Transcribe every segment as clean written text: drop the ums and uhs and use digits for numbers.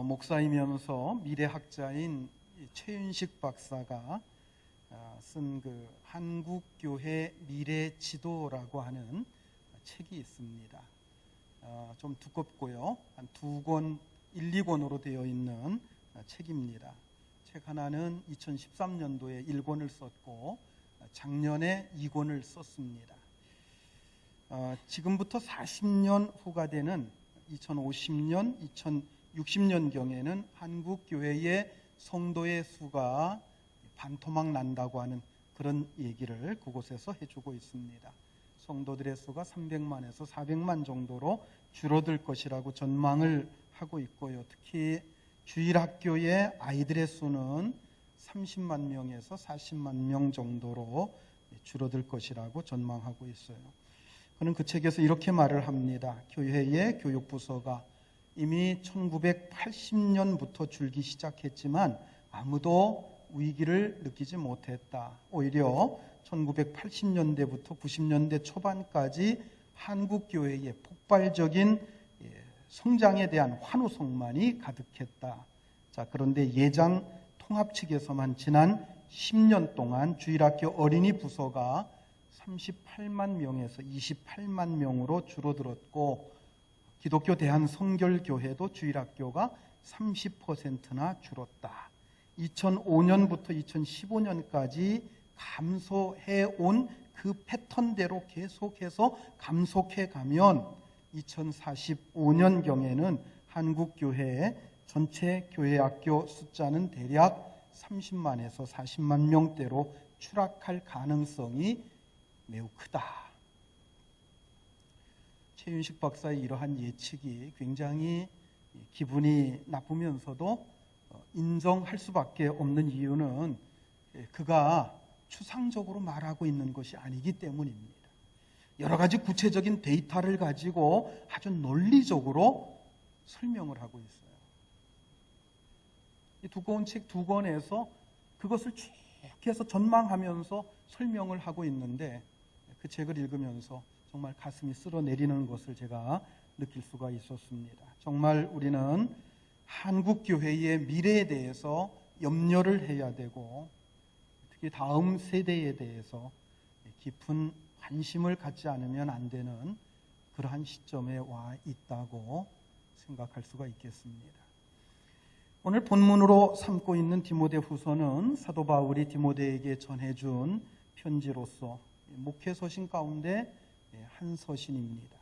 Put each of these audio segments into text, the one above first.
목사이면서 미래학자인 최윤식 박사가 쓴 그 한국교회 미래지도라고 하는 책이 있습니다. 좀 두껍고요. 한 2권, 1, 2권으로 되어 있는 책입니다. 책 하나는 2013년도에 1권을 썼고 작년에 2권을 썼습니다. 지금부터 40년 후가 되는 2050년, 2060년경에는 한국교회의 성도의 수가 반토막 난다고 하는 그런 얘기를 그곳에서 해주고 있습니다. 성도들의 수가 300만에서 400만 정도로 줄어들 것이라고 전망을 하고 있고요. 특히 주일학교의 아이들의 수는 30만 명에서 40만 명 정도로 줄어들 것이라고 전망하고 있어요. 그는 그 책에서 이렇게 말을 합니다. 교회의 교육부서가 이미 1980년부터 줄기 시작했지만 아무도 위기를 느끼지 못했다. 오히려 1980년대부터 90년대 초반까지 한국교회의 폭발적인 성장에 대한 환호성만이 가득했다. 자, 그런데 예장 통합 측에서만 지난 10년 동안 주일학교 어린이 부서가 38만 명에서 28만 명으로 줄어들었고 기독교 대한성결교회도 주일학교가 30%나 줄었다. 2005년부터 2015년까지 감소해온 그 패턴대로 계속해서 감속해 가면 2045년경에는 한국교회의 전체 교회학교 숫자는 대략 30만에서 40만 명대로 추락할 가능성이 매우 크다. 최윤식 박사의 이러한 예측이 굉장히 기분이 나쁘면서도 인정할 수밖에 없는 이유는 그가 추상적으로 말하고 있는 것이 아니기 때문입니다. 여러 가지 구체적인 데이터를 가지고 아주 논리적으로 설명을 하고 있어요. 이 두꺼운 책 2권에서 그것을 쭉 해서 전망하면서 설명을 하고 있는데 그 책을 읽으면서 정말 가슴이 쓸어내리는 것을 제가 느낄 수가 있었습니다. 정말 우리는 한국교회의 미래에 대해서 염려를 해야 되고 특히 다음 세대에 대해서 깊은 관심을 갖지 않으면 안 되는 그러한 시점에 와 있다고 생각할 수가 있겠습니다. 오늘 본문으로 삼고 있는 디모데후서는 사도 바울이 디모데에게 전해준 편지로서 목회 서신 가운데 한 서신입니다.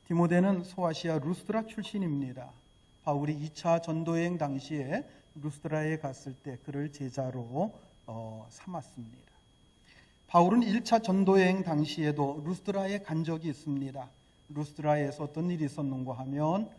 디모데는 소아시아 루스드라 출신입니다. 바울이 2차 전도여행 당시에 루스드라에 갔을 때 그를 제자로 삼았습니다. 바울은 1차 전도여행 당시에도 루스드라에 간 적이 있습니다. 루스드라에서 어떤 일이 있었는가 하면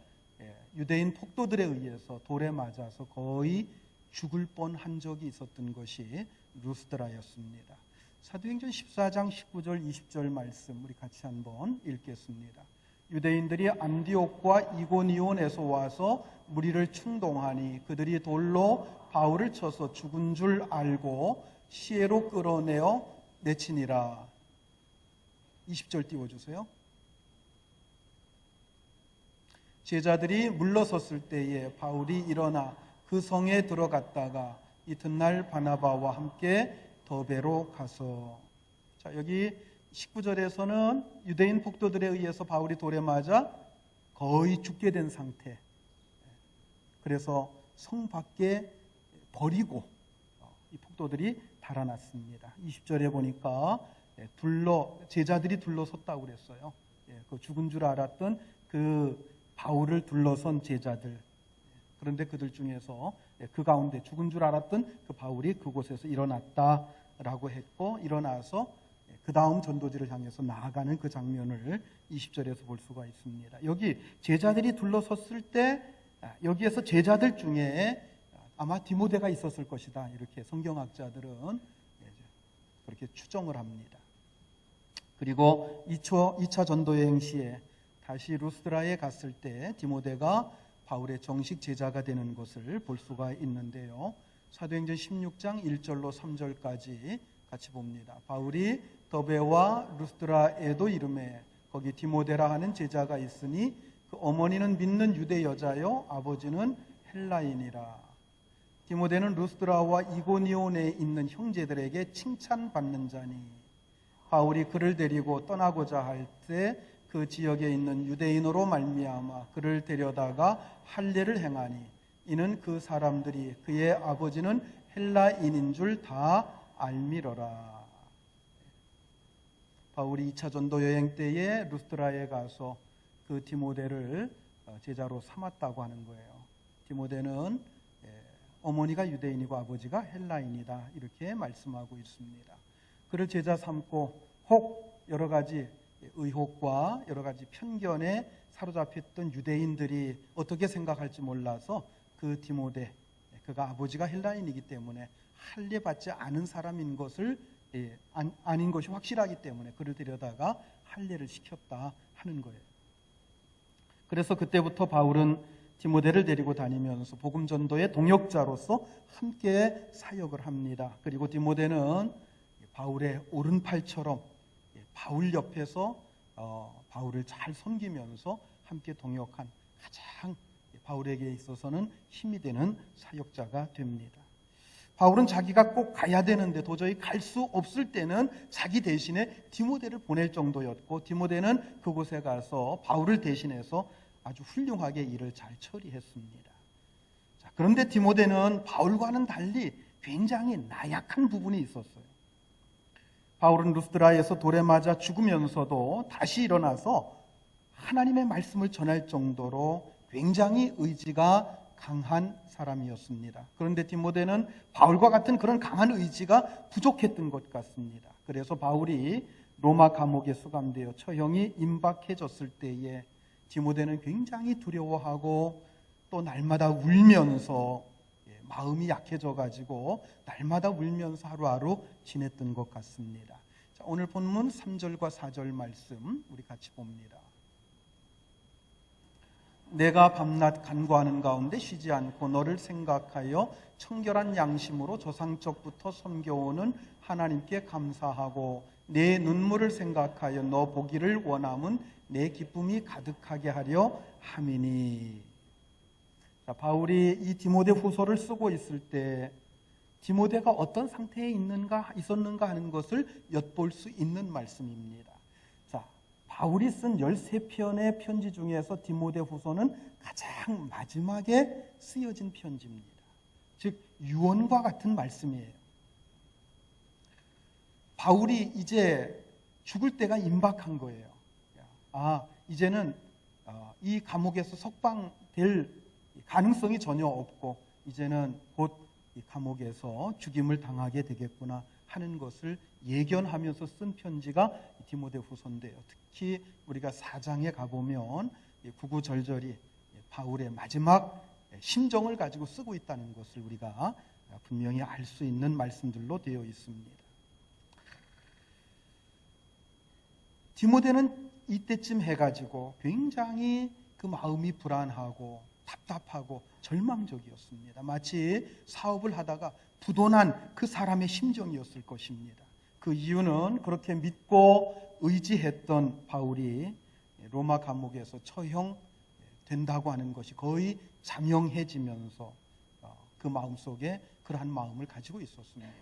유대인 폭도들에 의해서 돌에 맞아서 거의 죽을 뻔한 적이 있었던 것이 루스드라였습니다. 사도행전 14장 19절 20절 말씀 우리 같이 한번 읽겠습니다. 유대인들이 안디옥과 이고니온에서 와서 무리를 충동하니 그들이 돌로 바울을 쳐서 죽은 줄 알고 시외로 끌어내어 내치니라. 20절 띄워주세요. 제자들이 물러섰을 때에 바울이 일어나 그 성에 들어갔다가 이튿날 바나바와 함께 더베로 가서. 자, 여기 19절에서는 유대인 폭도들에 의해서 바울이 돌에 맞아 거의 죽게 된 상태. 그래서 성 밖에 버리고 이 폭도들이 달아났습니다. 20절에 보니까 제자들이 둘러섰다고 그랬어요. 그 죽은 줄 알았던 그 바울을 둘러선 제자들. 그런데 그들 중에서 그 가운데 죽은 줄 알았던 그 바울이 그곳에서 일어났다라고 했고 일어나서 그 다음 전도지를 향해서 나아가는 그 장면을 20절에서 볼 수가 있습니다. 여기 제자들이 둘러섰을 때 여기에서 제자들 중에 아마 디모데가 있었을 것이다. 이렇게 성경학자들은 그렇게 추정을 합니다. 그리고 2차 전도여행 시에 다시 루스드라에 갔을 때 디모데가 바울의 정식 제자가 되는 것을 볼 수가 있는데요. 사도행전 16장 1절로 3절까지 같이 봅니다. 바울이 더베와 루스드라에도 이르매 거기 디모데라 하는 제자가 있으니 그 어머니는 믿는 유대 여자요 아버지는 헬라인이라. 디모데는 루스드라와 이고니온에 있는 형제들에게 칭찬받는 자니 바울이 그를 데리고 떠나고자 할 때 그 지역에 있는 유대인으로 말미암아 그를 데려다가 할례를 행하니 이는 그 사람들이 그의 아버지는 헬라인인 줄 다 알미러라. 바울이 2차 전도 여행 때에 루스드라에 가서 그 디모데를 제자로 삼았다고 하는 거예요. 디모데는 어머니가 유대인이고 아버지가 헬라인이다 이렇게 말씀하고 있습니다. 그를 제자 삼고 혹 여러 가지 의혹과 여러 가지 편견에 사로잡혔던 유대인들이 어떻게 생각할지 몰라서 그 디모데, 그가 아버지가 헬라인이기 때문에 할례 받지 않은 사람인 것을 아닌 것이 확실하기 때문에 그를 데려다가 할례를 시켰다 하는 거예요. 그래서 그때부터 바울은 디모데를 데리고 다니면서 복음 전도의 동역자로서 함께 사역을 합니다. 그리고 디모데는 바울의 오른팔처럼 바울 옆에서 바울을 잘 섬기면서 함께 동역한 가장 바울에게 있어서는 힘이 되는 사역자가 됩니다. 바울은 자기가 꼭 가야 되는데 도저히 갈 수 없을 때는 자기 대신에 디모데를 보낼 정도였고, 디모데는 그곳에 가서 바울을 대신해서 아주 훌륭하게 일을 잘 처리했습니다. 자, 그런데 디모데는 바울과는 달리 굉장히 나약한 부분이 있었어요. 바울은 루스드라에서 돌에 맞아 죽으면서도 다시 일어나서 하나님의 말씀을 전할 정도로 굉장히 의지가 강한 사람이었습니다. 그런데 디모데는 바울과 같은 그런 강한 의지가 부족했던 것 같습니다. 그래서 바울이 로마 감옥에 수감되어 처형이 임박해졌을 때에 디모데는 굉장히 두려워하고 또 날마다 울면서 마음이 약해져가지고 날마다 울면서 하루하루 지냈던 것 같습니다. 자, 오늘 본문 3절과 4절 말씀 우리 같이 봅니다. 내가 밤낮 간구하는 가운데 쉬지 않고 너를 생각하여 청결한 양심으로 조상적부터 섬겨오는 하나님께 감사하고 내 눈물을 생각하여 너 보기를 원함은 내 기쁨이 가득하게 하려 함이니. 자, 바울이 이 디모데 후서를 쓰고 있을 때 디모데가 어떤 상태에 있었는가 하는 것을 엿볼 수 있는 말씀입니다. 자, 바울이 쓴 13편의 편지 중에서 디모데 후서는 가장 마지막에 쓰여진 편지입니다. 즉 유언과 같은 말씀이에요. 바울이 이제 죽을 때가 임박한 거예요. 이제는 이 감옥에서 석방될 가능성이 전혀 없고 이제는 곧 이 감옥에서 죽임을 당하게 되겠구나 하는 것을 예견하면서 쓴 편지가 디모데 후서인데요. 특히 우리가 4장에 가보면 구구절절히 바울의 마지막 심정을 가지고 쓰고 있다는 것을 우리가 분명히 알 수 있는 말씀들로 되어 있습니다. 디모데는 이때쯤 해가지고 굉장히 그 마음이 불안하고 답답하고 절망적이었습니다. 마치 사업을 하다가 부도난 그 사람의 심정이었을 것입니다. 그 이유는 그렇게 믿고 의지했던 바울이 로마 감옥에서 처형된다고 하는 것이 거의 자명해지면서 그 마음속에 그러한 마음을 가지고 있었습니다.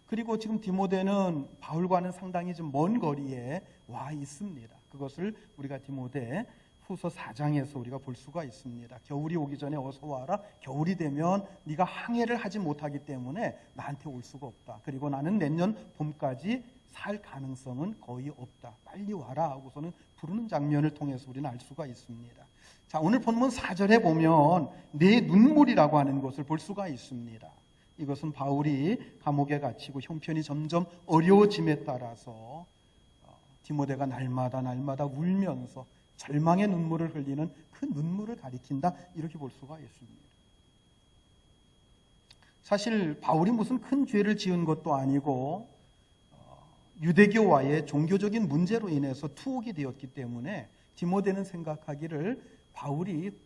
그리고 지금 디모데는 바울과는 상당히 좀 먼 거리에 와 있습니다. 그것을 우리가 디모데 후서 4장에서 우리가 볼 수가 있습니다. 겨울이 오기 전에 어서 와라. 겨울이 되면 네가 항해를 하지 못하기 때문에 나한테 올 수가 없다. 그리고 나는 내년 봄까지 살 가능성은 거의 없다. 빨리 와라 하고서는 부르는 장면을 통해서 우리는 알 수가 있습니다. 자, 오늘 본문 4절에 보면 내 눈물이라고 하는 것을 볼 수가 있습니다. 이것은 바울이 감옥에 갇히고 형편이 점점 어려워짐에 따라서 디모데가 날마다 울면서 절망의 눈물을 흘리는 그 눈물을 가리킨다 이렇게 볼 수가 있습니다. 사실 바울이 무슨 큰 죄를 지은 것도 아니고 유대교와의 종교적인 문제로 인해서 투옥이 되었기 때문에 디모데는 생각하기를 바울이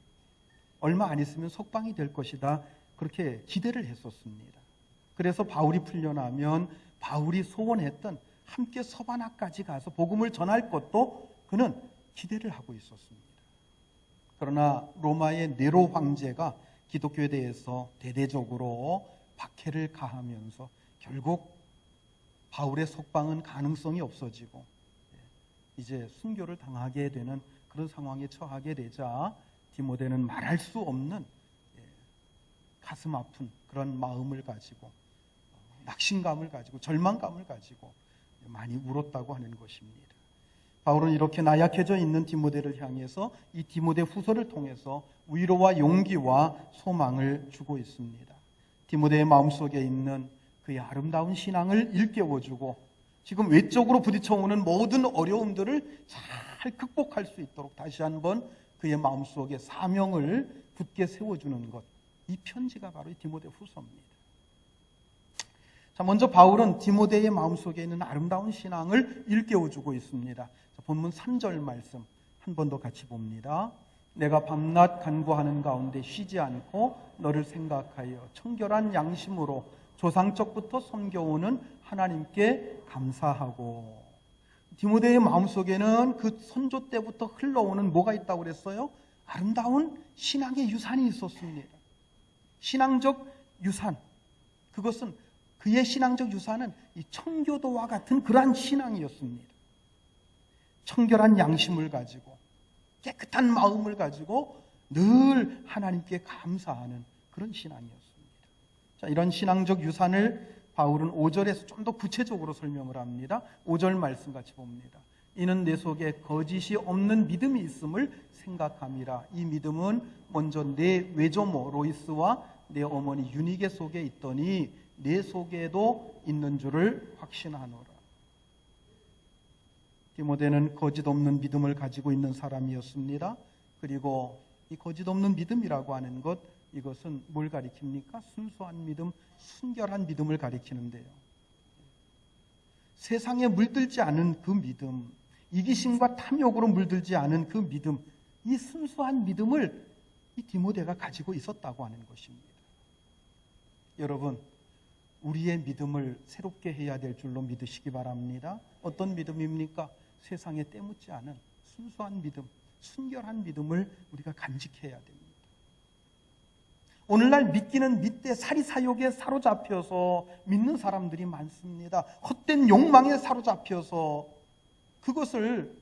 얼마 안 있으면 석방이 될 것이다 그렇게 기대를 했었습니다. 그래서 바울이 풀려나면 바울이 소원했던 함께 서바나까지 가서 복음을 전할 것도 그는 기대를 하고 있었습니다. 그러나 로마의 네로 황제가 기독교에 대해서 대대적으로 박해를 가하면서 결국 바울의 석방은 가능성이 없어지고 이제 순교를 당하게 되는 그런 상황에 처하게 되자 디모데는 말할 수 없는 가슴 아픈 그런 마음을 가지고 낙심감을 가지고 절망감을 가지고 많이 울었다고 하는 것입니다. 바울은 이렇게 나약해져 있는 디모데를 향해서 이 디모데 후서를 통해서 위로와 용기와 소망을 주고 있습니다. 디모데의 마음속에 있는 그의 아름다운 신앙을 일깨워주고 지금 외적으로 부딪혀오는 모든 어려움들을 잘 극복할 수 있도록 다시 한번 그의 마음속에 사명을 굳게 세워주는 것, 이 편지가 바로 이 디모데 후서입니다. 자, 먼저 바울은 디모데의 마음속에 있는 아름다운 신앙을 일깨워주고 있습니다. 자, 본문 3절 말씀 한 번 더 같이 봅니다. 내가 밤낮 간구하는 가운데 쉬지 않고 너를 생각하여 청결한 양심으로 조상적부터 섬겨오는 하나님께 감사하고. 디모데의 마음속에는 그 선조 때부터 흘러오는 뭐가 있다고 그랬어요? 아름다운 신앙의 유산이 있었습니다. 신앙적 유산, 그것은 그의 신앙적 유산은 이 청교도와 같은 그러한 신앙이었습니다. 청결한 양심을 가지고 깨끗한 마음을 가지고 늘 하나님께 감사하는 그런 신앙이었습니다. 자, 이런 신앙적 유산을 바울은 5절에서 좀 더 구체적으로 설명을 합니다. 5절 말씀 같이 봅니다. 이는 내 속에 거짓이 없는 믿음이 있음을 생각함이라. 이 믿음은 먼저 내 외조모 로이스와 내 어머니 유니게 속에 있더니 내 속에도 있는 줄을 확신하노라. 디모데는 거짓 없는 믿음을 가지고 있는 사람이었습니다. 그리고 이 거짓 없는 믿음이라고 하는 것, 이것은 뭘 가리킵니까? 순수한 믿음, 순결한 믿음을 가리키는데요. 세상에 물들지 않은 그 믿음, 이기심과 탐욕으로 물들지 않은 그 믿음, 이 순수한 믿음을 이 디모데가 가지고 있었다고 하는 것입니다. 여러분, 우리의 믿음을 새롭게 해야 될 줄로 믿으시기 바랍니다. 어떤 믿음입니까? 세상에 때묻지 않은 순수한 믿음, 순결한 믿음을 우리가 간직해야 됩니다. 오늘날 믿기는 믿되 사리사욕에 사로잡혀서 믿는 사람들이 많습니다. 헛된 욕망에 사로잡혀서 그것을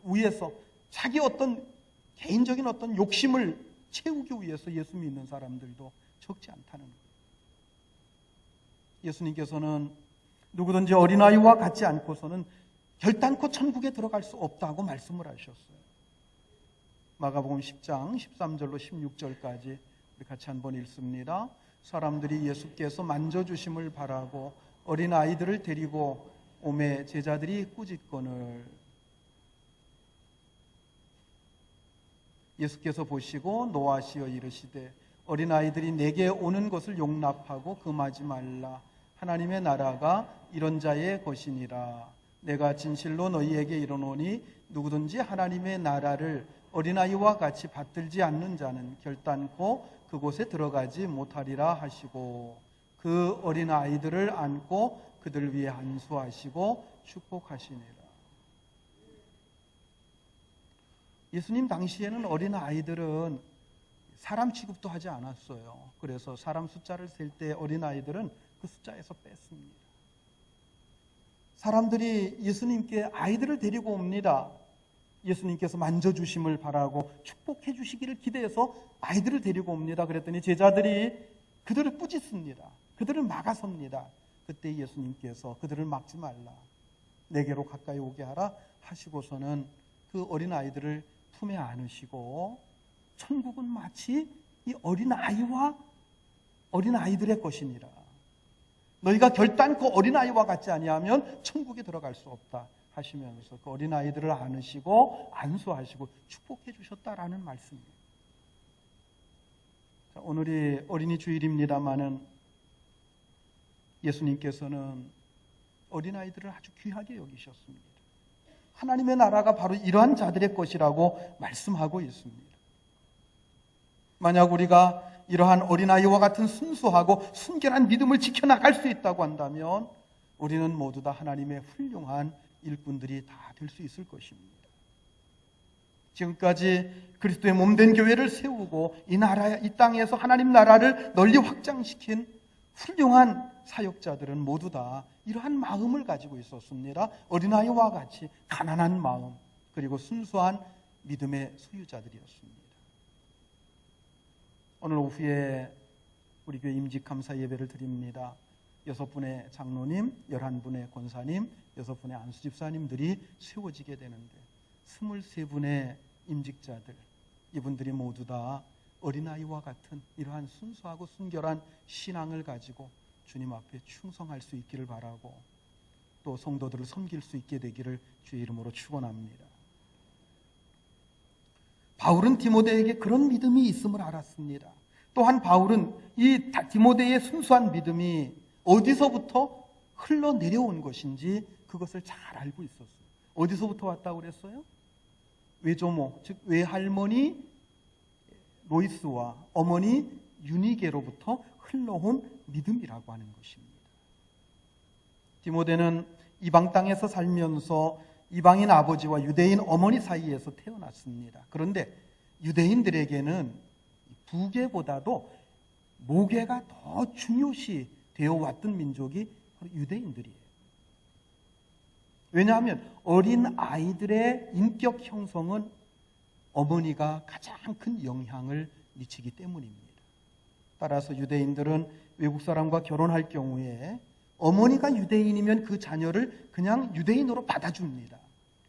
위해서 자기 어떤 개인적인 어떤 욕심을 채우기 위해서 예수 믿는 사람들도 적지 않다는 거예요. 예수님께서는 누구든지 어린아이와 같지 않고서는 결단코 천국에 들어갈 수 없다고 말씀을 하셨어요. 마가복음 10장 13절로 16절까지 우리 같이 한번 읽습니다. 사람들이 예수께서 만져주심을 바라고 어린아이들을 데리고 오매 제자들이 꾸짖거늘 예수께서 보시고 노하시어 이르시되 어린아이들이 내게 오는 것을 용납하고 금하지 말라. 하나님의 나라가 이런 자의 것이니라. 내가 진실로 너희에게 이르노니 누구든지 하나님의 나라를 어린아이와 같이 받들지 않는 자는 결단코 그곳에 들어가지 못하리라 하시고 그 어린아이들을 안고 그들 위에 안수하시고 축복하시니라. 예수님 당시에는 어린아이들은 사람 취급도 하지 않았어요. 그래서 사람 숫자를 셀 때 어린아이들은 그 숫자에서 뺐습니다. 사람들이 예수님께 아이들을 데리고 옵니다. 예수님께서 만져주심을 바라고 축복해 주시기를 기대해서 아이들을 데리고 옵니다. 그랬더니 제자들이 그들을 꾸짖습니다. 그들을 막아섭니다. 그때 예수님께서 그들을 막지 말라. 내게로 가까이 오게 하라 하시고서는 그 어린아이들을 품에 안으시고 천국은 마치 이 어린아이들의 것이니라. 너희가 결단코 어린아이와 같지 아니하면 천국에 들어갈 수 없다 하시면서 그 어린아이들을 안으시고 안수하시고 축복해 주셨다라는 말씀이에요. 자, 오늘이 어린이 주일입니다마는 예수님께서는 어린아이들을 아주 귀하게 여기셨습니다. 하나님의 나라가 바로 이러한 자들의 것이라고 말씀하고 있습니다. 만약 우리가 이러한 어린아이와 같은 순수하고 순결한 믿음을 지켜나갈 수 있다고 한다면 우리는 모두 다 하나님의 훌륭한 일꾼들이 다 될 수 있을 것입니다. 지금까지 그리스도의 몸된 교회를 세우고 이 땅에서 하나님 나라를 널리 확장시킨 훌륭한 사역자들은 모두 다 이러한 마음을 가지고 있었습니다. 어린아이와 같이 가난한 마음, 그리고 순수한 믿음의 소유자들이었습니다. 오늘 오후에 우리 교회 임직감사 예배를 드립니다. 6분의 장로님, 11분의 권사님, 6분의 안수집사님들이 세워지게 되는데 23분의 임직자들, 이분들이 모두 다 어린아이와 같은 이러한 순수하고 순결한 신앙을 가지고 주님 앞에 충성할 수 있기를 바라고 또 성도들을 섬길 수 있게 되기를 주의 이름으로 축원합니다. 바울은 디모데에게 그런 믿음이 있음을 알았습니다. 또한 바울은 이 디모데의 순수한 믿음이 어디서부터 흘러내려온 것인지 그것을 잘 알고 있었어요. 어디서부터 왔다고 그랬어요? 외조모, 즉 외할머니 로이스와 어머니 유니게로부터 흘러온 믿음이라고 하는 것입니다. 디모데는 이방 땅에서 살면서 이방인 아버지와 유대인 어머니 사이에서 태어났습니다. 그런데 유대인들에게는 부계보다도 모계가 더 중요시 되어 왔던 민족이 바로 유대인들이에요. 왜냐하면 어린 아이들의 인격 형성은 어머니가 가장 큰 영향을 미치기 때문입니다. 따라서 유대인들은 외국 사람과 결혼할 경우에 어머니가 유대인이면 그 자녀를 그냥 유대인으로 받아줍니다.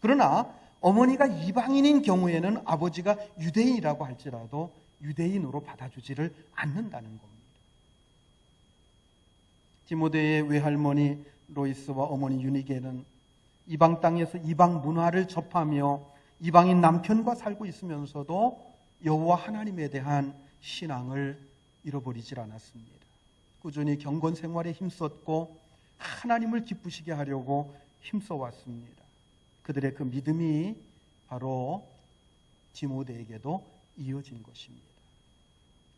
그러나 어머니가 이방인인 경우에는 아버지가 유대인이라고 할지라도 유대인으로 받아주지를 않는다는 겁니다. 디모데의 외할머니 로이스와 어머니 유니게는 이방 땅에서 이방 문화를 접하며 이방인 남편과 살고 있으면서도 여호와 하나님에 대한 신앙을 잃어버리질 않았습니다. 꾸준히 경건 생활에 힘썼고 하나님을 기쁘시게 하려고 힘써왔습니다. 그들의 그 믿음이 바로 디모데에게도 이어진 것입니다.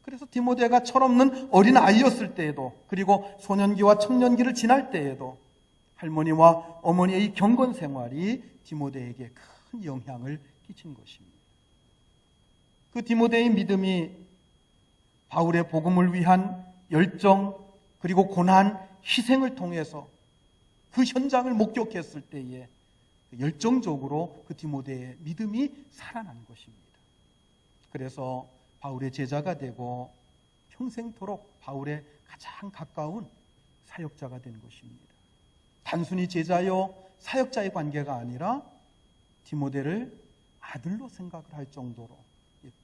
그래서 디모데가 철없는 어린 아이였을 때에도, 그리고 소년기와 청년기를 지날 때에도 할머니와 어머니의 경건 생활이 디모데에게 큰 영향을 끼친 것입니다. 그 디모데의 믿음이 바울의 복음을 위한 열정, 그리고 고난, 희생을 통해서 그 현장을 목격했을 때에 열정적으로 그 디모데의 믿음이 살아난 것입니다. 그래서 바울의 제자가 되고 평생토록 바울의 가장 가까운 사역자가 된 것입니다. 단순히 제자요 사역자의 관계가 아니라 디모데를 아들로 생각을 할 정도로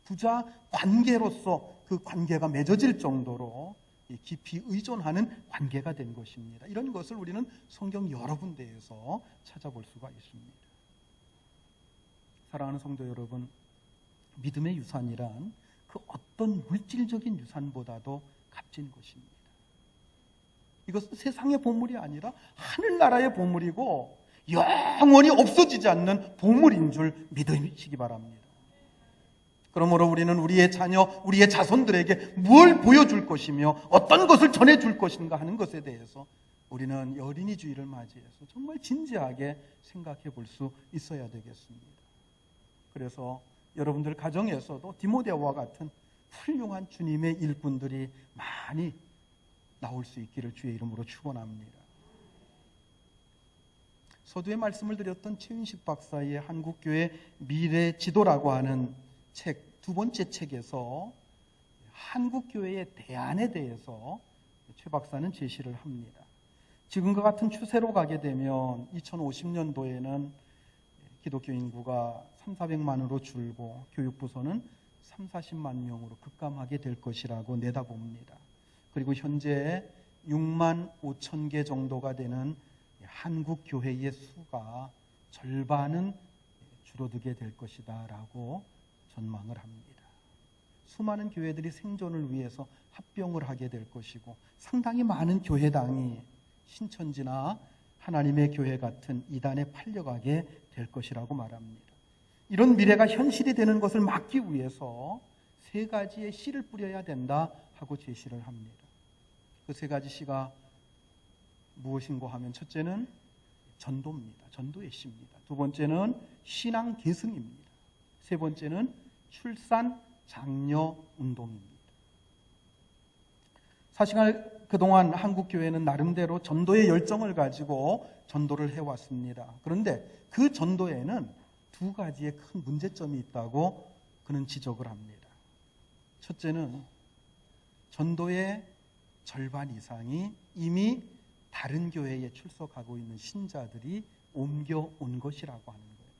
부자 관계로서 그 관계가 맺어질 정도로 깊이 의존하는 관계가 된 것입니다. 이런 것을 우리는 성경 여러 군데에서 찾아볼 수가 있습니다. 사랑하는 성도 여러분, 믿음의 유산이란 그 어떤 물질적인 유산보다도 값진 것입니다. 이것은 세상의 보물이 아니라 하늘나라의 보물이고 영원히 없어지지 않는 보물인 줄 믿으시기 바랍니다. 그러므로 우리는 우리의 자녀, 우리의 자손들에게 뭘 보여줄 것이며 어떤 것을 전해줄 것인가 하는 것에 대해서 우리는 어린이 주일을 맞이해서 정말 진지하게 생각해 볼 수 있어야 되겠습니다. 그래서 여러분들 가정에서도 디모데와 같은 훌륭한 주님의 일꾼들이 많이 나올 수 있기를 주의 이름으로 축원합니다. 서두에 말씀을 드렸던 최윤식 박사의 한국교회 미래 지도라고 하는 책, 두 번째 책에서 한국교회의 대안에 대해서 최 박사는 제시를 합니다. 지금과 같은 추세로 가게 되면 2050년도에는 기독교 인구가 3,400만으로 줄고 교육부서는 3,40만 명으로 급감하게 될 것이라고 내다봅니다. 그리고 현재 6만 5천 개 정도가 되는 한국 교회의 수가 절반은 줄어들게 될 것이다 라고 전망을 합니다. 수많은 교회들이 생존을 위해서 합병을 하게 될 것이고 상당히 많은 교회당이 신천지나 하나님의 교회 같은 이단에 팔려가게 될 것이라고 말합니다. 이런 미래가 현실이 되는 것을 막기 위해서 세 가지의 씨를 뿌려야 된다 하고 제시를 합니다. 그 세 가지 씨가 무엇인고 하면 첫째는 전도입니다. 전도의 씨입니다. 두 번째는 신앙 계승입니다. 세 번째는 출산 장려 운동입니다. 사실 그동안 한국교회는 나름대로 전도의 열정을 가지고 전도를 해왔습니다. 그런데 그 전도에는 두 가지의 큰 문제점이 있다고 그는 지적을 합니다. 첫째는 전도의 절반 이상이 이미 다른 교회에 출석하고 있는 신자들이 옮겨온 것이라고 하는 거예요.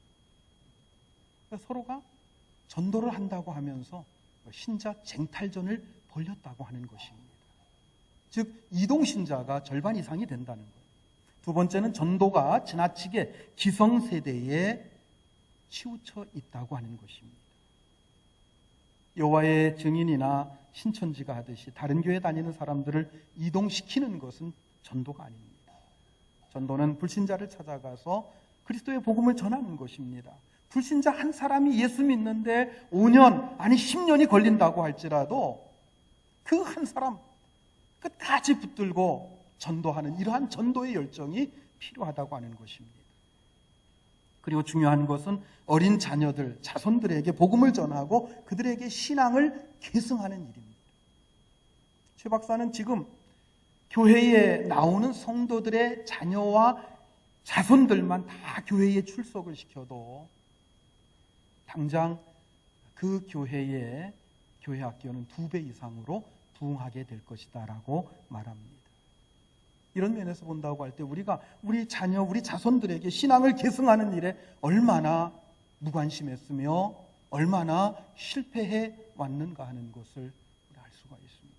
그러니까 서로가 전도를 한다고 하면서 신자 쟁탈전을 벌였다고 하는 것입니다. 즉 이동신자가 절반 이상이 된다는 거예요. 두 번째는 전도가 지나치게 기성세대에 치우쳐 있다고 하는 것입니다. 여호와의 증인이나 신천지가 하듯이 다른 교회 다니는 사람들을 이동시키는 것은 전도가 아닙니다. 전도는 불신자를 찾아가서 그리스도의 복음을 전하는 것입니다. 불신자 한 사람이 예수 믿는데 5년 아니 10년이 걸린다고 할지라도 그 한 사람 끝까지 붙들고 전도하는 이러한 전도의 열정이 필요하다고 하는 것입니다. 그리고 중요한 것은 어린 자녀들, 자손들에게 복음을 전하고 그들에게 신앙을 계승하는 일입니다. 최 박사는 지금 교회에 나오는 성도들의 자녀와 자손들만 다 교회에 출석을 시켜도 당장 그 교회의 교회 학교는 2배 이상으로 부흥하게 될 것이다 라고 말합니다. 이런 면에서 본다고 할 때 우리가 우리 자녀, 우리 자손들에게 신앙을 계승하는 일에 얼마나 무관심했으며 얼마나 실패해 왔는가 하는 것을 알 수가 있습니다.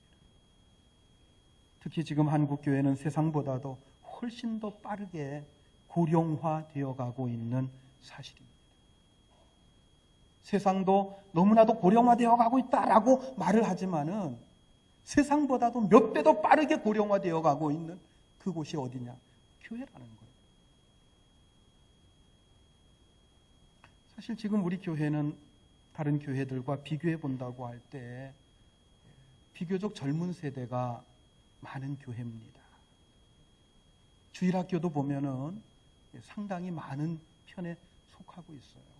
특히 지금 한국교회는 세상보다도 훨씬 더 빠르게 고령화되어 가고 있는 사실입니다. 세상도 너무나도 고령화되어 가고 있다라고 말을 하지만은 세상보다도 몇 배 더 빠르게 고령화되어 가고 있는 그곳이 어디냐? 교회라는 거예요. 사실 지금 우리 교회는 다른 교회들과 비교해 본다고 할 때 비교적 젊은 세대가 많은 교회입니다. 주일학교도 보면은 상당히 많은 편에 속하고 있어요.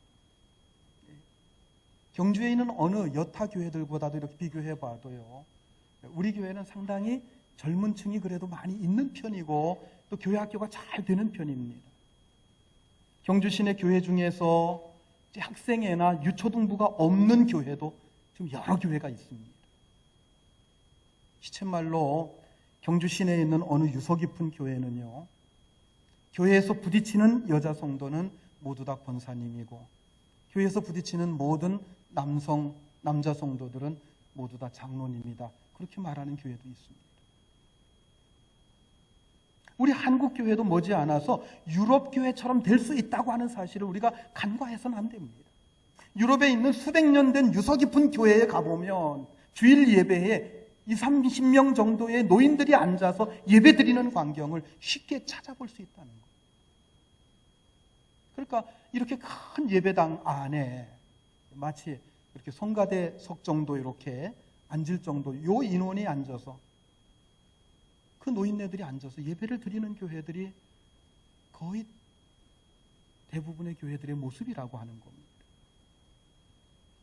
경주에 있는 어느 여타 교회들보다도 이렇게 비교해 봐도요, 우리 교회는 상당히 젊은 층이 그래도 많이 있는 편이고 또 교회 학교가 잘 되는 편입니다. 경주 시내 교회 중에서 학생회나 유초등부가 없는 교회도 좀 여러 교회가 있습니다. 시쳇말로 경주 시내에 있는 어느 유서 깊은 교회는요, 교회에서 부딪히는 여자 성도는 모두 다 권사님이고 교회에서 부딪히는 모든 남자 성도들은 모두 다 장로님이다. 그렇게 말하는 교회도 있습니다. 우리 한국 교회도 머지않아서 유럽 교회처럼 될 수 있다고 하는 사실을 우리가 간과해서는 안 됩니다. 유럽에 있는 수백 년 된 유서 깊은 교회에 가보면 주일 예배에 20-30명 정도의 노인들이 앉아서 예배 드리는 광경을 쉽게 찾아볼 수 있다는 거예요. 그러니까 이렇게 큰 예배당 안에 마치 이렇게 성가대석 정도 이렇게 앉을 정도 요 인원이 앉아서 그 노인네들이 앉아서 예배를 드리는 교회들이 거의 대부분의 교회들의 모습이라고 하는 겁니다.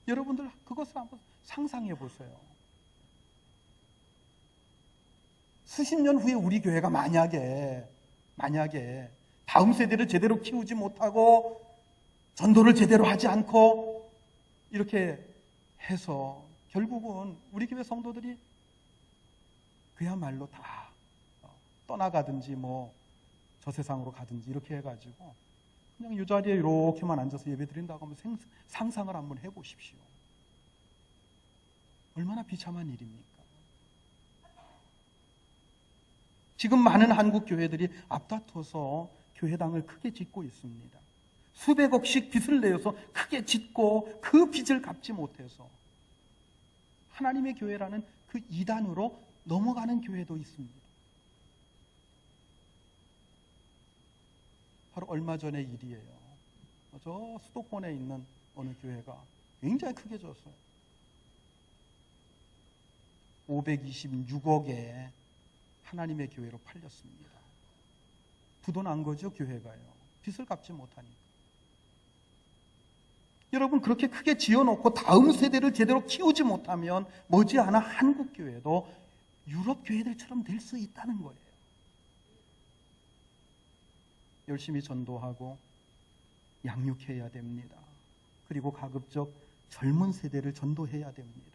여러분들 그것을 한번 상상해 보세요. 수십 년 후에 우리 교회가 만약에 다음 세대를 제대로 키우지 못하고 전도를 제대로 하지 않고 이렇게 해서 결국은 우리 교회 성도들이 그야말로 다 떠나가든지 뭐 저 세상으로 가든지 이렇게 해가지고 그냥 이 자리에 이렇게만 앉아서 예배 드린다고 하면 상상을 한번 해보십시오. 얼마나 비참한 일입니까? 지금 많은 한국 교회들이 앞다퉈서 교회당을 크게 짓고 있습니다. 수백억씩 빚을 내어서 크게 짓고 그 빚을 갚지 못해서 하나님의 교회라는 그 이단으로 넘어가는 교회도 있습니다. 바로 얼마 전의 일이에요. 저 수도권에 있는 어느 교회가 굉장히 크게 졌어요. 526억에 하나님의 교회로 팔렸습니다. 부도난 거죠, 교회가요. 빚을 갚지 못하니까. 여러분, 그렇게 크게 지어놓고 다음 세대를 제대로 키우지 못하면 머지않아 한국 교회도 유럽 교회들처럼 될 수 있다는 거예요. 열심히 전도하고 양육해야 됩니다. 그리고 가급적 젊은 세대를 전도해야 됩니다.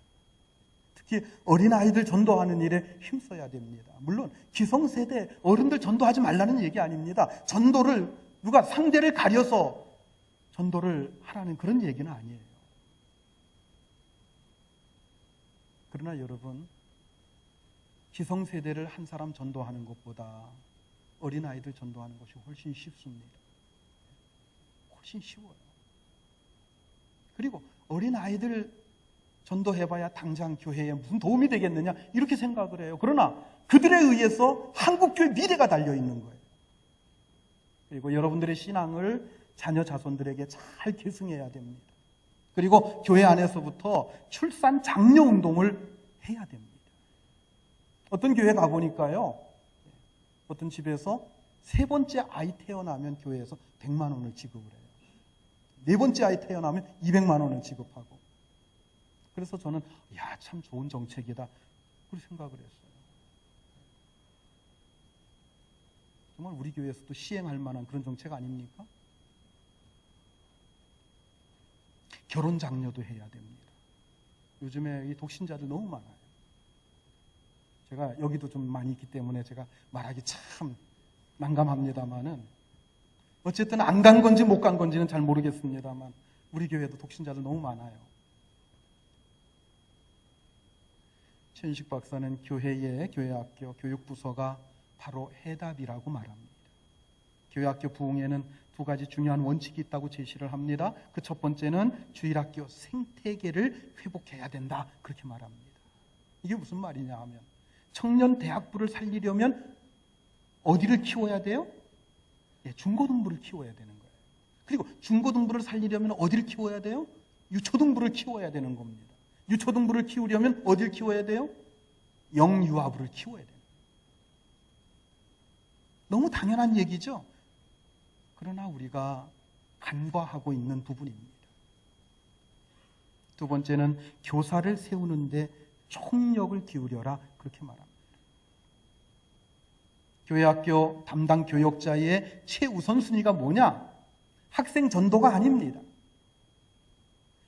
특히 어린아이들 전도하는 일에 힘써야 됩니다. 물론 기성세대 어른들 전도하지 말라는 얘기 아닙니다. 전도를 누가 상대를 가려서 전도를 하라는 그런 얘기는 아니에요. 그러나 여러분, 기성세대를 한 사람 전도하는 것보다 어린아이들 전도하는 것이 훨씬 쉽습니다. 훨씬 쉬워요. 그리고 어린아이들 전도해봐야 당장 교회에 무슨 도움이 되겠느냐 이렇게 생각을 해요. 그러나 그들에 의해서 한국교회 미래가 달려있는 거예요. 그리고 여러분들의 신앙을 자녀 자손들에게 잘 계승해야 됩니다. 그리고 교회 안에서부터 출산 장려 운동을 해야 됩니다. 어떤 교회 가보니까요, 어떤 집에서 세 번째 아이 태어나면 교회에서 100만 원을 지급을 해요. 네 번째 아이 태어나면 200만 원을 지급하고. 그래서 저는 참 좋은 정책이다 그렇게 생각을 했어요. 정말 우리 교회에서도 시행할 만한 그런 정책 아닙니까? 결혼 장려도 해야 됩니다. 요즘에 이 독신자들 너무 많아요. 제가 여기도 좀 많이 있기 때문에 제가 말하기 참 난감합니다만은, 어쨌든 안 간 건지 못 간 건지는 잘 모르겠습니다만 우리 교회도 독신자들 너무 많아요. 최윤식 박사는 교회의 교회학교 교육부서가 바로 해답이라고 말합니다. 교회학교 부흥에는 두 가지 중요한 원칙이 있다고 제시를 합니다. 그 첫 번째는 주일학교 생태계를 회복해야 된다 그렇게 말합니다. 이게 무슨 말이냐 하면, 청년 대학부를 살리려면 어디를 키워야 돼요? 중고등부를 키워야 되는 거예요. 그리고 중고등부를 살리려면 어디를 키워야 돼요? 유초등부를 키워야 되는 겁니다. 유초등부를 키우려면 어디를 키워야 돼요? 영유아부를 키워야 돼요. 너무 당연한 얘기죠. 그러나 우리가 간과하고 있는 부분입니다. 두 번째는 교사를 세우는데 총력을 기울여라 그렇게 말합니다. 교회학교 담당 교역자의 최우선순위가 뭐냐? 학생 전도가 아닙니다.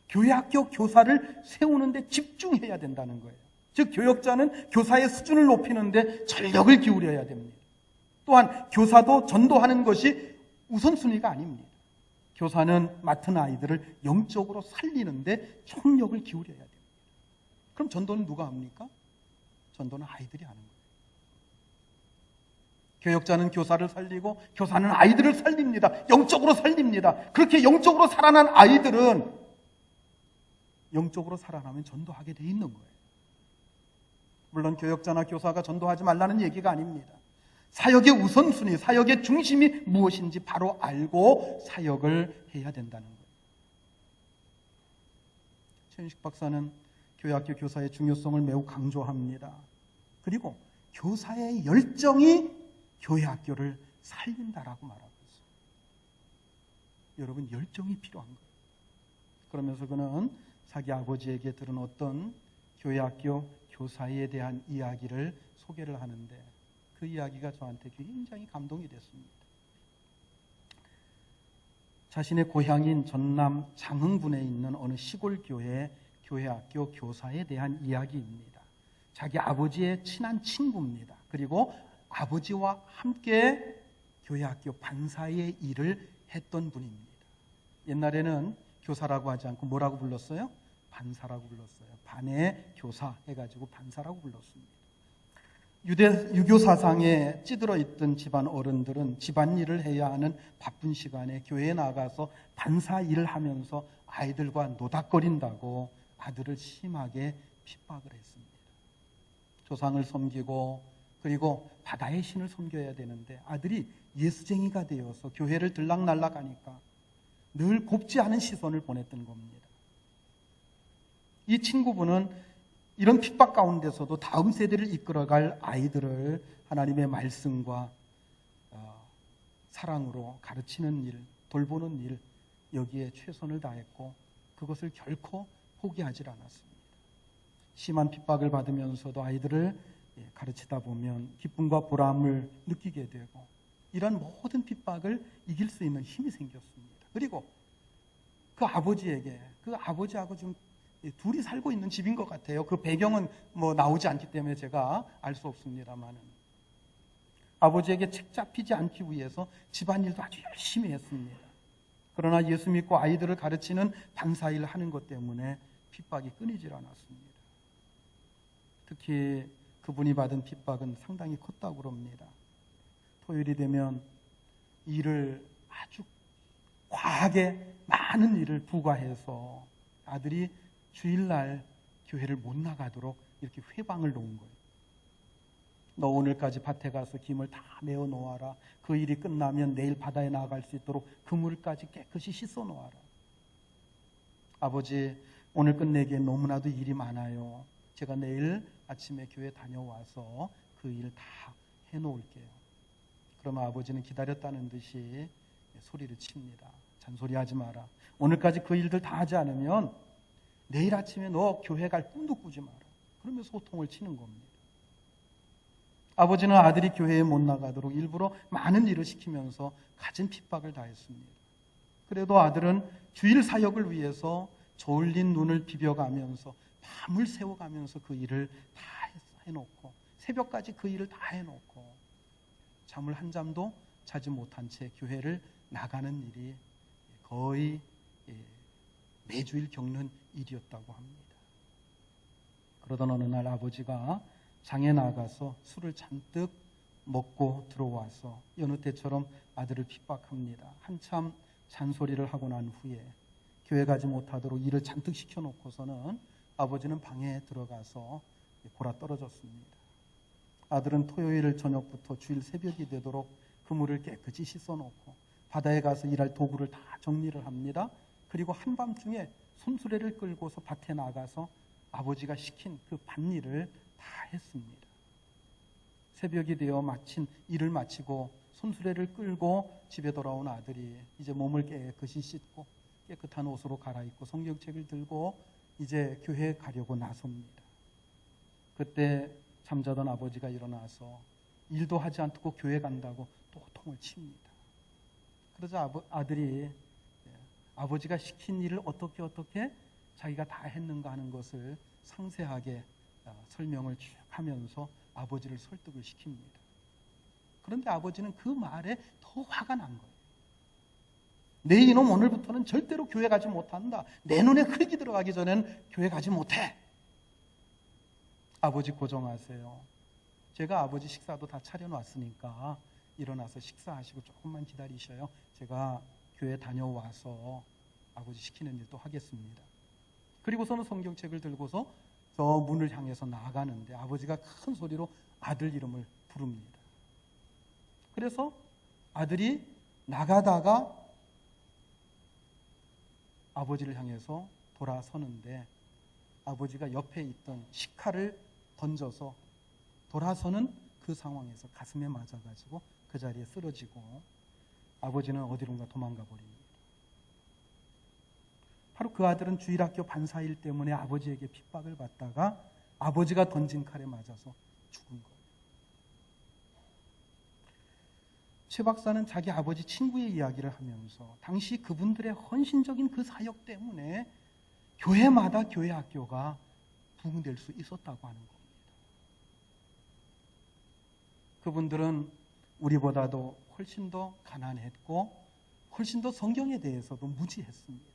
교회학교 교사를 세우는데 집중해야 된다는 거예요. 즉 교역자는 교사의 수준을 높이는데 전력을 기울여야 됩니다. 또한 교사도 전도하는 것이 우선순위가 아닙니다. 교사는 맡은 아이들을 영적으로 살리는데 총력을 기울여야 됩니다. 그럼 전도는 누가 합니까? 전도는 아이들이 하는 거예요. 교역자는 교사를 살리고 교사는 아이들을 살립니다. 영적으로 살립니다. 그렇게 영적으로 살아난 아이들은 영적으로 살아나면 전도하게 돼 있는 거예요. 물론 교역자나 교사가 전도하지 말라는 얘기가 아닙니다. 사역의 우선순위, 사역의 중심이 무엇인지 바로 알고 사역을 해야 된다는 거예요. 최윤식 박사는 교회학교 교사의 중요성을 매우 강조합니다. 그리고 교사의 열정이 교회학교를 살린다라고 말하고 있어요. 여러분, 열정이 필요한 거예요. 그러면서 그는 자기 아버지에게 들은 어떤 교회학교 교사에 대한 이야기를 소개를 하는데, 그 이야기가 저한테 굉장히 감동이 됐습니다. 자신의 고향인 전남 장흥군에 있는 어느 시골 교회 교회학교 교사에 대한 이야기입니다. 자기 아버지의 친한 친구입니다. 그리고 아버지와 함께 교회학교 반사의 일을 했던 분입니다. 옛날에는 교사라고 하지 않고 뭐라고 불렀어요? 반사라고 불렀어요. 반의 교사 해가지고 반사라고 불렀습니다. 유교 사상에 찌들어 있던 집안 어른들은 집안일을 해야 하는 바쁜 시간에 교회에 나가서 반사 일을 하면서 아이들과 노닥거린다고 아들을 심하게 핍박을 했습니다. 조상을 섬기고 그리고 바다의 신을 섬겨야 되는데 아들이 예수쟁이가 되어서 교회를 들락날락 하니까 늘 곱지 않은 시선을 보냈던 겁니다. 이 친구분은 이런 핍박 가운데서도 다음 세대를 이끌어갈 아이들을 하나님의 말씀과 사랑으로 가르치는 일, 돌보는 일, 여기에 최선을 다했고 그것을 결코 포기하지 않았습니다. 심한 핍박을 받으면서도 아이들을 가르치다 보면 기쁨과 보람을 느끼게 되고 이런 모든 핍박을 이길 수 있는 힘이 생겼습니다. 그리고 그 아버지하고 좀 둘이 살고 있는 집인 것 같아요. 그 배경은 나오지 않기 때문에 제가 알 수 없습니다만은 아버지에게 책 잡히지 않기 위해서 집안일도 아주 열심히 했습니다. 그러나 예수 믿고 아이들을 가르치는 반사일을 하는 것 때문에 핍박이 끊이질 않았습니다. 특히 그분이 받은 핍박은 상당히 컸다고 그럽니다. 토요일이 되면 일을 아주 과하게 많은 일을 부과해서 아들이 주일날 교회를 못 나가도록 이렇게 회방을 놓은 거예요. 너 오늘까지 밭에 가서 김을 다 메어 놓아라. 그 일이 끝나면 내일 바다에 나갈 수 있도록 그물까지 깨끗이 씻어 놓아라. 아버지, 오늘 끝내기엔 너무나도 일이 많아요. 제가 내일 아침에 교회 다녀와서 그 일 다 해놓을게요. 그러면 아버지는 기다렸다는 듯이 소리를 칩니다. 잔소리하지 마라. 오늘까지 그 일들 다 하지 않으면 내일 아침에 너 교회 갈 꿈도 꾸지 마라. 그러면서 호통을 치는 겁니다. 아버지는 아들이 교회에 못 나가도록 일부러 많은 일을 시키면서 갖은 핍박을 다했습니다. 그래도 아들은 주일 사역을 위해서 저울린 눈을 비벼가면서 밤을 새워가면서 그 일을 다 해놓고 새벽까지 그 일을 다 해놓고 잠을 한 잠도 자지 못한 채 교회를 나가는 일이 거의 매주일 겪는 일이었다고 합니다. 그러던 어느 날 아버지가 장에 나가서 술을 잔뜩 먹고 들어와서 여느 때처럼 아들을 핍박합니다. 한참 잔소리를 하고 난 후에 교회 가지 못하도록 일을 잔뜩 시켜놓고서는 아버지는 방에 들어가서 골아 떨어졌습니다. 아들은 토요일 저녁부터 주일 새벽이 되도록 그물을 깨끗이 씻어놓고 바다에 가서 일할 도구를 다 정리를 합니다. 그리고 한밤중에 손수레를 끌고서 밭에 나가서 아버지가 시킨 그 밭일을 다 했습니다. 새벽이 되어 일을 마치고 손수레를 끌고 집에 돌아온 아들이 이제 몸을 깨끗이 씻고 깨끗한 옷으로 갈아입고 성경책을 들고 이제 교회에 가려고 나섭니다. 그때 잠자던 아버지가 일어나서 일도 하지 않고 교회 간다고 또 호통을 칩니다. 그러자 아들이 아버지가 시킨 일을 어떻게 자기가 다 했는가 하는 것을 상세하게 설명을 쭉 하면서 아버지를 설득을 시킵니다. 그런데 아버지는 그 말에 더 화가 난 거예요. 내 이놈 오늘부터는 절대로 교회 가지 못한다. 내 눈에 흙이 들어가기 전엔 교회 가지 못해. 아버지 고정하세요. 제가 아버지 식사도 다 차려놨으니까 일어나서 식사하시고 조금만 기다리셔요. 제가 교회 다녀와서 아버지 시키는 일도 하겠습니다. 그리고서는 성경책을 들고서 저 문을 향해서 나가는데 아버지가 큰 소리로 아들 이름을 부릅니다. 그래서 아들이 나가다가 아버지를 향해서 돌아서는데 아버지가 옆에 있던 식칼을 던져서 돌아서는 그 상황에서 가슴에 맞아가지고 그 자리에 쓰러지고 아버지는 어디론가 도망가 버립니다. 바로 그 아들은 주일학교 반사일 때문에 아버지에게 핍박을 받다가 아버지가 던진 칼에 맞아서 죽은 거예요. 최 박사는 자기 아버지 친구의 이야기를 하면서 당시 그분들의 헌신적인 그 사역 때문에 교회마다 교회 학교가 부흥될 수 있었다고 하는 겁니다. 그분들은 우리보다도 훨씬 더 가난했고 훨씬 더 성경에 대해서도 무지했습니다.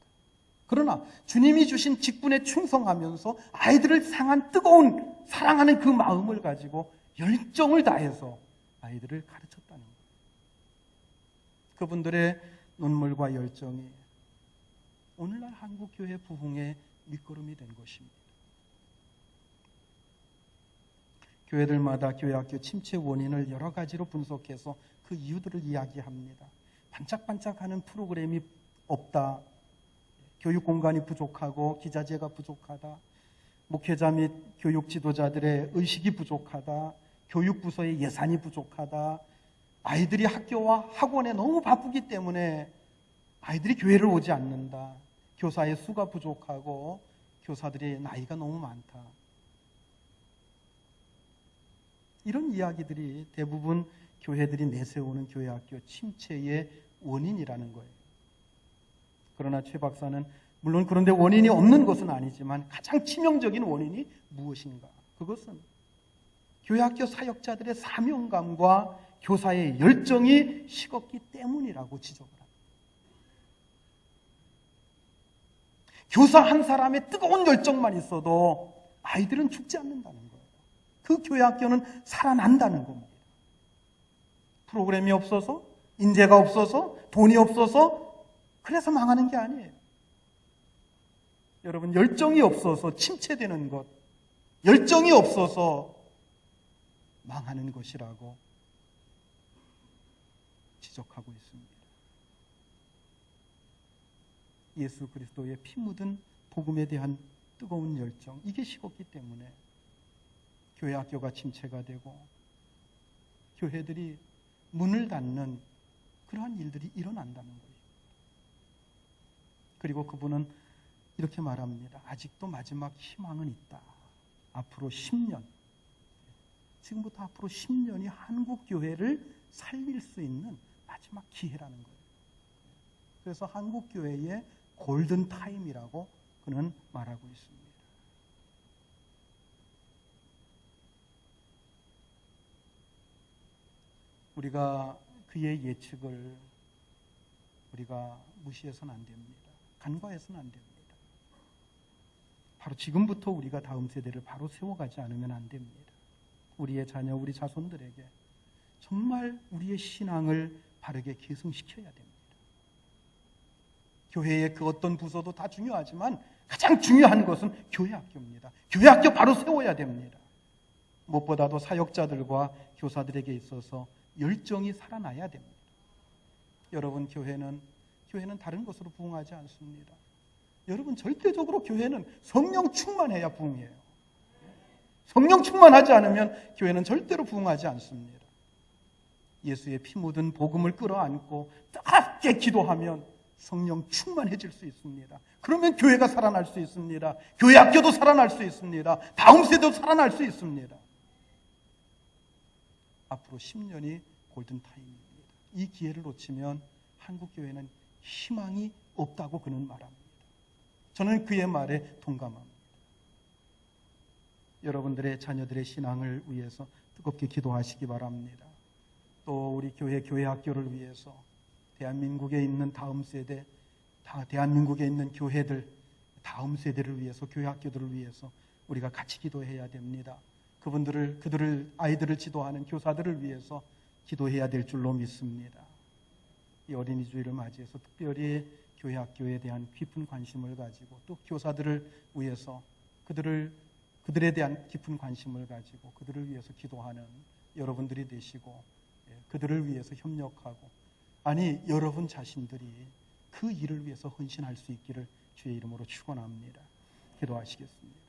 그러나 주님이 주신 직분에 충성하면서 아이들을 향한 뜨거운 사랑하는 그 마음을 가지고 열정을 다해서 아이들을 가르쳤다는 거예요. 그분들의 눈물과 열정이 오늘날 한국교회 부흥의 밑거름이 된 것입니다. 교회들마다 교회학교 침체 원인을 여러 가지로 분석해서 그 이유들을 이야기합니다. 반짝반짝하는 프로그램이 없다. 교육 공간이 부족하고 기자재가 부족하다. 목회자 및 교육 지도자들의 의식이 부족하다. 교육부서의 예산이 부족하다. 아이들이 학교와 학원에 너무 바쁘기 때문에 아이들이 교회를 오지 않는다. 교사의 수가 부족하고 교사들의 나이가 너무 많다. 이런 이야기들이 대부분 교회들이 내세우는 교회학교 침체의 원인이라는 거예요. 그러나 최 박사는 물론 그런데 원인이 없는 것은 아니지만 가장 치명적인 원인이 무엇인가? 그것은 교회학교 사역자들의 사명감과 교사의 열정이 식었기 때문이라고 지적을 합니다. 교사 한 사람의 뜨거운 열정만 있어도 아이들은 죽지 않는다는 거예요. 그 교회학교는 살아난다는 겁니다. 프로그램이 없어서, 인재가 없어서, 돈이 없어서 그래서 망하는 게 아니에요. 여러분, 열정이 없어서 침체되는 것, 열정이 없어서 망하는 것이라고 지적하고 있습니다. 예수 그리스도의 피 묻은 복음에 대한 뜨거운 열정, 이게 식었기 때문에 교회 학교가 침체가 되고 교회들이 문을 닫는 그러한 일들이 일어난다는 거예요. 그리고 그분은 이렇게 말합니다. 아직도 마지막 희망은 있다. 앞으로 10년, 지금부터 앞으로 10년이 한국 교회를 살릴 수 있는 마지막 기회라는 거예요. 그래서 한국 교회의 골든 타임이라고 그는 말하고 있습니다. 우리가 그의 예측을 우리가 무시해서는 안 됩니다. 간과해서는 안 됩니다. 바로 지금부터 우리가 다음 세대를 바로 세워가지 않으면 안 됩니다. 우리의 자녀, 우리 자손들에게 정말 우리의 신앙을 바르게 계승시켜야 됩니다. 교회의 그 어떤 부서도 다 중요하지만 가장 중요한 것은 교회 학교입니다. 교회 학교 바로 세워야 됩니다. 무엇보다도 사역자들과 교사들에게 있어서 열정이 살아나야 됩니다. 여러분, 교회는 다른 것으로 부흥하지 않습니다. 여러분, 절대적으로 교회는 성령 충만해야 부흥해요. 성령 충만하지 않으면 교회는 절대로 부흥하지 않습니다. 예수의 피 묻은 복음을 끌어안고 뜨겁게 기도하면 성령 충만해질 수 있습니다. 그러면 교회가 살아날 수 있습니다. 교회 학교도 살아날 수 있습니다. 다음 세대도 살아날 수 있습니다. 앞으로 10년이 골든타임입니다. 이 기회를 놓치면 한국교회는 희망이 없다고 그는 말합니다. 저는 그의 말에 동감합니다. 여러분들의 자녀들의 신앙을 위해서 뜨겁게 기도하시기 바랍니다. 또 우리 교회 학교를 위해서 대한민국에 있는 다음 세대, 대한민국에 있는 교회들, 다음 세대를 위해서, 교회 학교들을 위해서 우리가 같이 기도해야 됩니다. 그들을 아이들을 지도하는 교사들을 위해서 기도해야 될 줄로 믿습니다. 이 어린이 주일을 맞이해서 특별히 교회 학교에 대한 깊은 관심을 가지고 또 교사들을 위해서 그들에 대한 깊은 관심을 가지고 그들을 위해서 기도하는 여러분들이 되시고 그들을 위해서 협력하고 여러분 자신들이 그 일을 위해서 헌신할 수 있기를 주의 이름으로 축원합니다. 기도하시겠습니다.